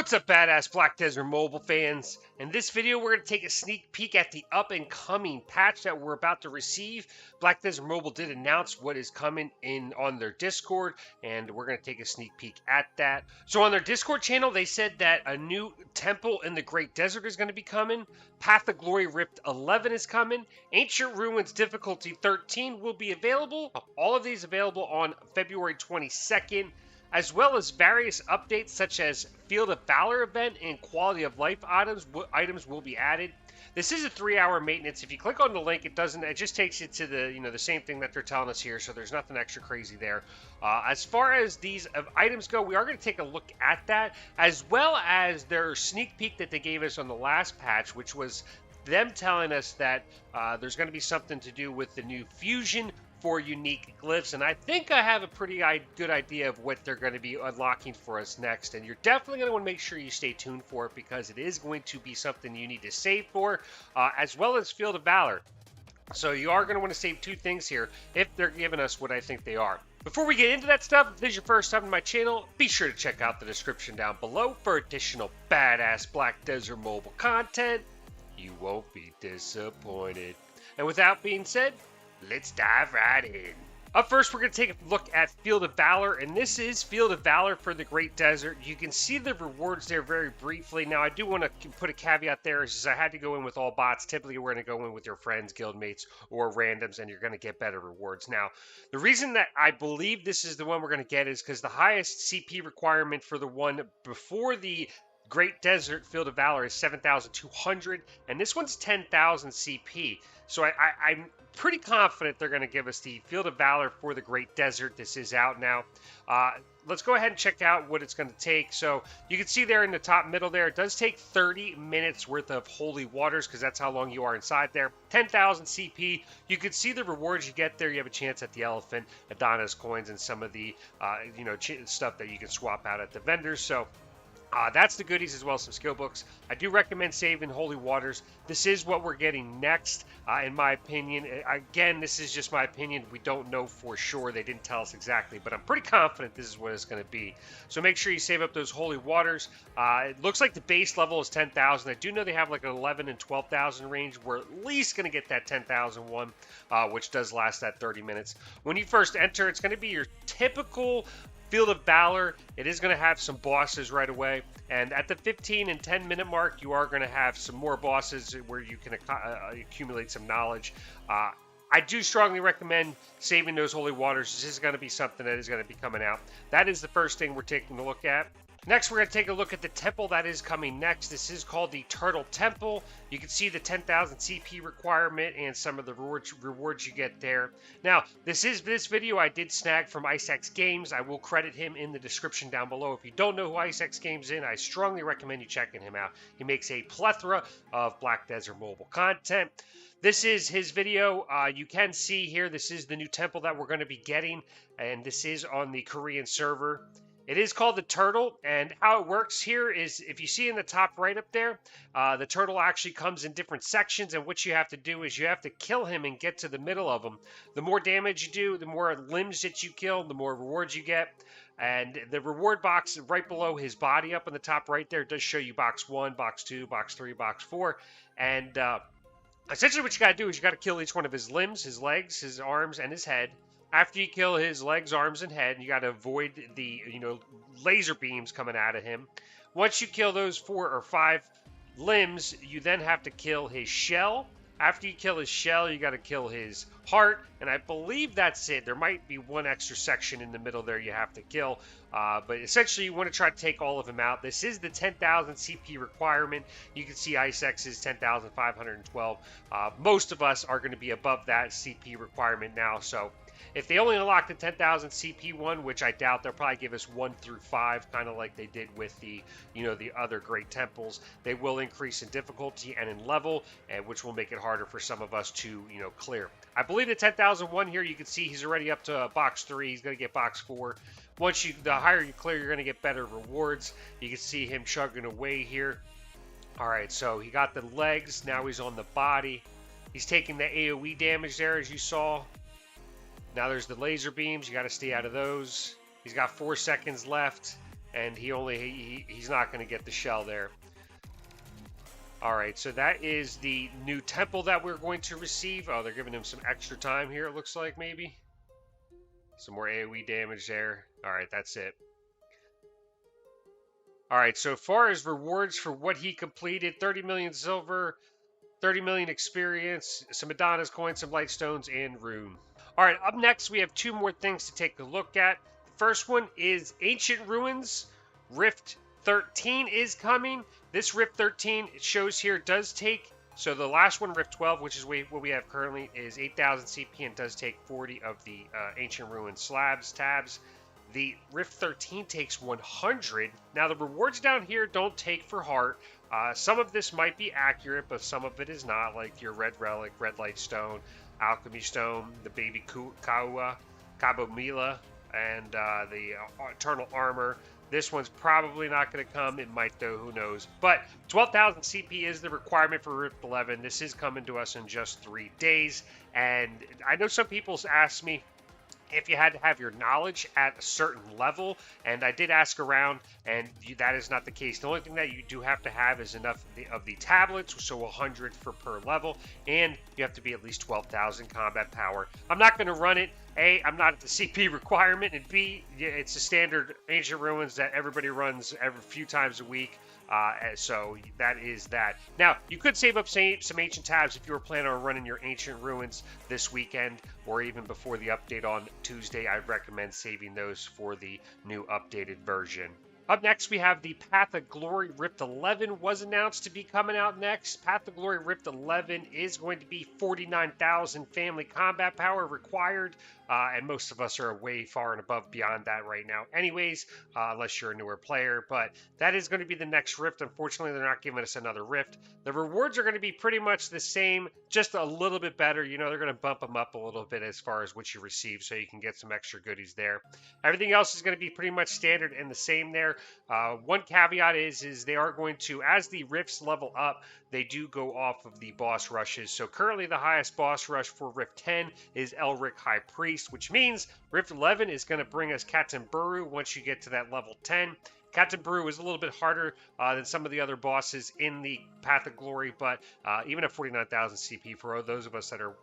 What's up, badass Black Desert Mobile fans? In this video, we're going to take a sneak peek at the up-and-coming patch that we're about to receive. Black Desert Mobile did announce what is coming in on their Discord, and we're going to take a sneak peek at that. So on their Discord channel, they said that a new temple in the Great Desert is going to be coming. Path of Glory Rift 11 is coming. Ancient Ruins Difficulty 13 will be available. All of these available on February 22nd. As well as various updates such as Field of Valor event and quality of life items will be added. This is a 3-hour maintenance. If you click on the link, it just takes you to the same thing that they're telling us here, so there's nothing extra crazy there. As far as these items go, we are going to take a look at that, as well as their sneak peek that they gave us on the last patch, which was them telling us that there's going to be something to do with the new fusion for unique glyphs, and I think I have a pretty good idea of what they're going to be unlocking for us next, and you're definitely going to want to make sure you stay tuned for it because it is going to be something you need to save for, as well as Field of Valor. So you are going to want to save two things here if they're giving us what I think they are. Before we get into that stuff, if this is your first time to my channel, be sure to check out the description down below for additional badass Black Desert Mobile content. You won't be disappointed. And with that being said, let's dive right in. Up first, we're going to take a look at Field of Valor, and this is Field of Valor for the Great Desert. You can see the rewards there very briefly. Now, I do want to put a caveat there, is I had to go in with all bots. Typically, we're going to go in with your friends, guildmates, or randoms, and you're going to get better rewards. Now, the reason that I believe this is the one we're going to get is because the highest CP requirement for the one before the Great Desert Field of Valor is 7,200, and this one's 10,000 CP. So I'm pretty confident they're going to give us the Field of Valor for the Great Desert. This is out now. Let's go ahead and check out what it's going to take. So you can see there in the top middle there, it does take 30 minutes worth of holy waters because that's how long you are inside there. 10,000 CP. You can see the rewards you get there. You have a chance at the elephant, Adonis coins, and some of the stuff that you can swap out at the vendors. So that's the goodies, as well as some skill books. I do recommend saving Holy Waters. This is what we're getting next, in my opinion. Again, this is just my opinion. We don't know for sure. They didn't tell us exactly, but I'm pretty confident this is what it's going to be. So make sure you save up those Holy Waters. It looks like the base level is 10,000. I do know they have like an 11 and 12,000 range. We're at least going to get that 10,000 one, which does last that 30 minutes. When you first enter, it's going to be your typical Field of Valor. It is going to have some bosses right away, and at the 15 and 10 minute mark, you are going to have some more bosses where you can accumulate some knowledge. I do strongly recommend saving those holy waters. This is going to be something that is going to be coming out. That is the first thing we're taking a look at. Next, we're going to take a look at the temple that is coming next. This is called the Turtle Temple. You can see the 10,000 CP requirement and some of the rewards you get there. Now, this video I did snag from IceXGames. I will credit him in the description down below. If you don't know who IceXGames is, I strongly recommend you checking him out. He makes a plethora of Black Desert Mobile content. This is his video. You can see here, this is the new temple that we're going to be getting, and this is on the Korean server. It is called the Turtle, and how it works here is, if you see in the top right up there, the turtle actually comes in different sections, and what you have to do is you have to kill him and get to the middle of him. The more damage you do, the more limbs that you kill, the more rewards you get. And the reward box right below his body up in the top right there does show you box 1, box 2, box 3, box 4. And essentially what you got to do is you got to kill each one of his limbs, his legs, his arms, and his head. After you kill his legs, arms, and head, you got to avoid the laser beams coming out of him. Once you kill those 4 or 5 limbs, you then have to kill his shell. After you kill his shell, you got to kill his heart, and I believe that's it. There might be one extra section in the middle there you have to kill, but essentially you want to try to take all of them out. This is the 10,000 CP requirement. You can see IceX is 10,512. Most of us are going to be above that CP requirement now, so if they only unlock the 10,000 CP one, which I doubt, they'll probably give us 1 through 5, kind of like they did with the, the other great temples. They will increase in difficulty and in level, and which will make it harder for some of us to, clear. I believe the 10,001 here, you can see he's already up to box 3. He's going to get box 4. The higher you clear, you're going to get better rewards. You can see him chugging away here. All right, so he got the legs. Now he's on the body. He's taking the AoE damage there, as you saw. Now there's the laser beams. You got to stay out of those. He's got 4 seconds left. and he's not going to get the shell there. All right, so that is the new temple that we're going to receive. Oh, they're giving him some extra time here, it looks like, maybe. Some more AoE damage there. All right, that's it. All right, so far as rewards for what he completed, 30 million silver, 30 million experience, some Adonis coins, some light stones, and rune. All right, up next, we have two more things to take a look at. The first one is Ancient Ruins. Rift 13 is coming. This Rift 13, it shows here, does take, so the last one, Rift 12, which is what we have currently, is 8,000 CP and does take 40 of the Ancient Ruins slabs, tabs. The Rift 13 takes 100. Now, the rewards down here don't take for heart. Some of this might be accurate, but some of it is not, like your Red Relic, Red Light Stone, Alchemy Stone, the Baby Kaua, Cabo Mila, and the Eternal Armor. This one's probably not going to come. It might, though. Who knows? But 12,000 CP is the requirement for Rift 11. This is coming to us in just 3 days. And I know some people ask me if you had to have your knowledge at a certain level, and I did ask around, and that is not the case. The only thing that you do have to have is enough of the tablets, so 100 for per level, and you have to be at least 12,000 combat power. I'm not going to run it. A, I'm not at the CP requirement, and B, it's a standard Ancient Ruins that everybody runs every few times a week. So that is that. Now, you could save up some Ancient Tabs if you were planning on running your Ancient Ruins this weekend or even before the update on Tuesday. I'd recommend saving those for the new updated version. Up next, we have the Path of Glory Rift 11 was announced to be coming out next. Path of Glory Rift 11 is going to be 49,000 family combat power required, and most of us are way far and above beyond that right now anyways, unless you're a newer player. But that is going to be the next Rift. Unfortunately, they're not giving us another Rift. The rewards are going to be pretty much the same, just a little bit better. You know, they're going to bump them up a little bit as far as what you receive, so you can get some extra goodies there. Everything else is going to be pretty much standard and the same there. One caveat is they are going to, as the rifts level up, they do go off of the boss rushes. So currently the highest boss rush for Rift 10 is Elric High Priest, which means Rift 11 is going to bring us Captain Buru once you get to that level 10. Captain Buru is a little bit harder than some of the other bosses in the Path of Glory, but even at 49,000 CP, for those of us that are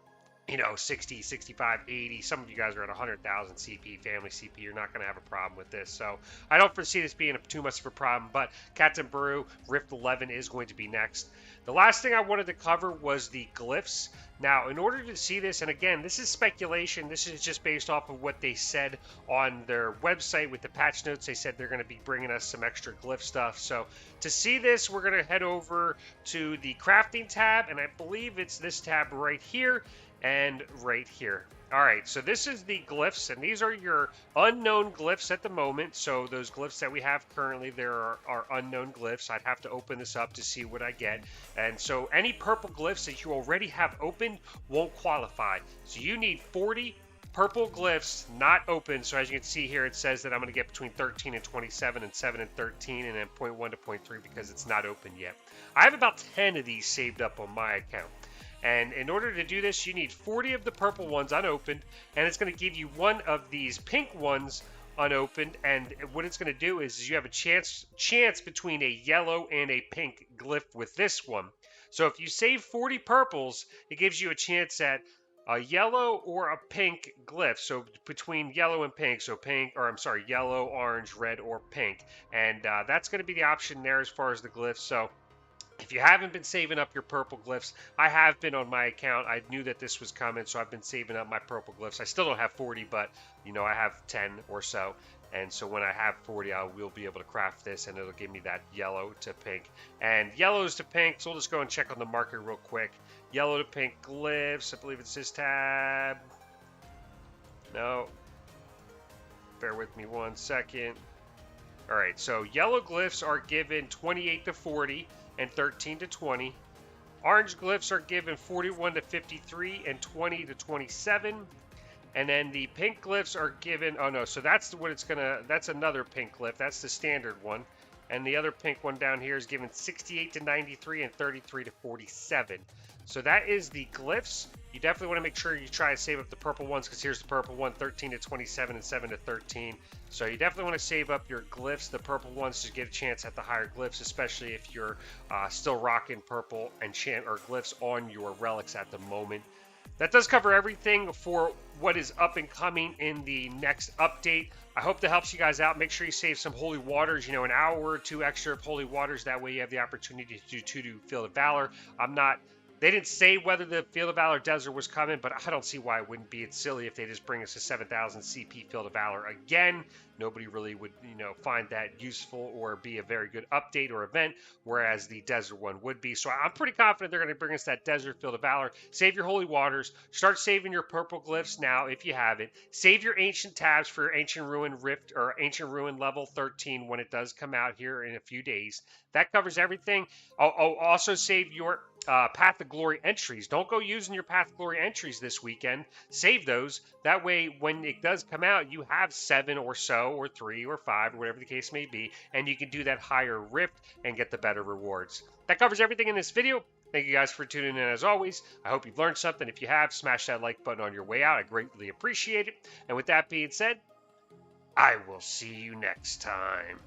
60, 65, 80. Some of you guys are at 100,000 CP, family CP. You're not going to have a problem with this. So I don't foresee this being too much of a problem, but Captain Buru, Rift 11 is going to be next. The last thing I wanted to cover was the Glyphs. Now, in order to see this, and again, this is speculation. This is just based off of what they said on their website with the patch notes. They said they're going to be bringing us some extra Glyph stuff. So to see this, we're going to head over to the crafting tab, and I believe it's this tab right here and right here. All right, so this is the Glyphs, and these are your unknown Glyphs at the moment. So those Glyphs that we have currently, there are unknown Glyphs. I'd have to open this up to see what I get. And so any purple Glyphs that you already have opened won't qualify. So you need 40 purple Glyphs not open. So as you can see here, it says that I'm going to get between 13 and 27 and 7 and 13 and then 0.1 to 0.3 because it's not open yet. I have about 10 of these saved up on my account. And in order to do this, you need 40 of the purple ones unopened, and it's going to give you one of these pink ones unopened. And what it's going to do is you have a chance between a yellow and a pink glyph with this one. So if you save 40 purples, it gives you a chance at a yellow or a pink glyph. So between yellow and pink, so yellow, orange, red, or pink. And that's going to be the option there as far as the glyphs. So if you haven't been saving up your purple Glyphs, I have been on my account. I knew that this was coming, so I've been saving up my purple Glyphs. I still don't have 40, but, I have 10 or so. And so when I have 40, I will be able to craft this, and it'll give me that yellow to pink. And yellows to pink, so we'll just go and check on the market real quick. Yellow to pink Glyphs, I believe it's this tab. No. Bear with me 1 second. All right, so yellow Glyphs are given 28 to 40. And 13 to 20. Orange Glyphs are given 41 to 53 and 20 to 27. And then the pink Glyphs are given, oh no, so that's what it's gonna, that's another pink Glyph. That's the standard one. and the other pink one down here is given 68 to 93 and 33 to 47. So that is the glyphs. You definitely want to make sure you try to save up the purple ones, because here's the purple one, 13 to 27 and 7 to 13. So you definitely want to save up your glyphs, the purple ones, to get a chance at the higher glyphs, especially if you're still rocking purple enchant or glyphs on your relics at the moment. That does cover everything for what is up and coming in the next update. I hope that helps you guys out. Make sure you save some holy waters, an hour or two extra of holy waters. That way you have the opportunity to do Field of Valor. They didn't say whether the Field of Valor Desert was coming, but I don't see why it wouldn't be. It's silly if they just bring us a 7,000 CP Field of Valor again. Nobody really would, find that useful or be a very good update or event, whereas the desert one would be. So I'm pretty confident they're going to bring us that desert Field of Valor. Save your holy waters. Start saving your purple glyphs now if you have it. Save your ancient tabs for your Ancient Ruin Rift or Ancient Ruin level 13 when it does come out here in a few days. That covers everything. I'll also save your Path of Glory entries. Don't go using your Path of Glory entries this weekend. Save those. That way, when it does come out, you have 7 or so, or 3 or 5, or whatever the case may be, and you can do that higher rift and get the better rewards. That covers everything in this video. Thank you guys for tuning in as always. I hope you've learned something. If you have, smash that like button on your way out. I greatly appreciate it. And with that being said, I will see you next time.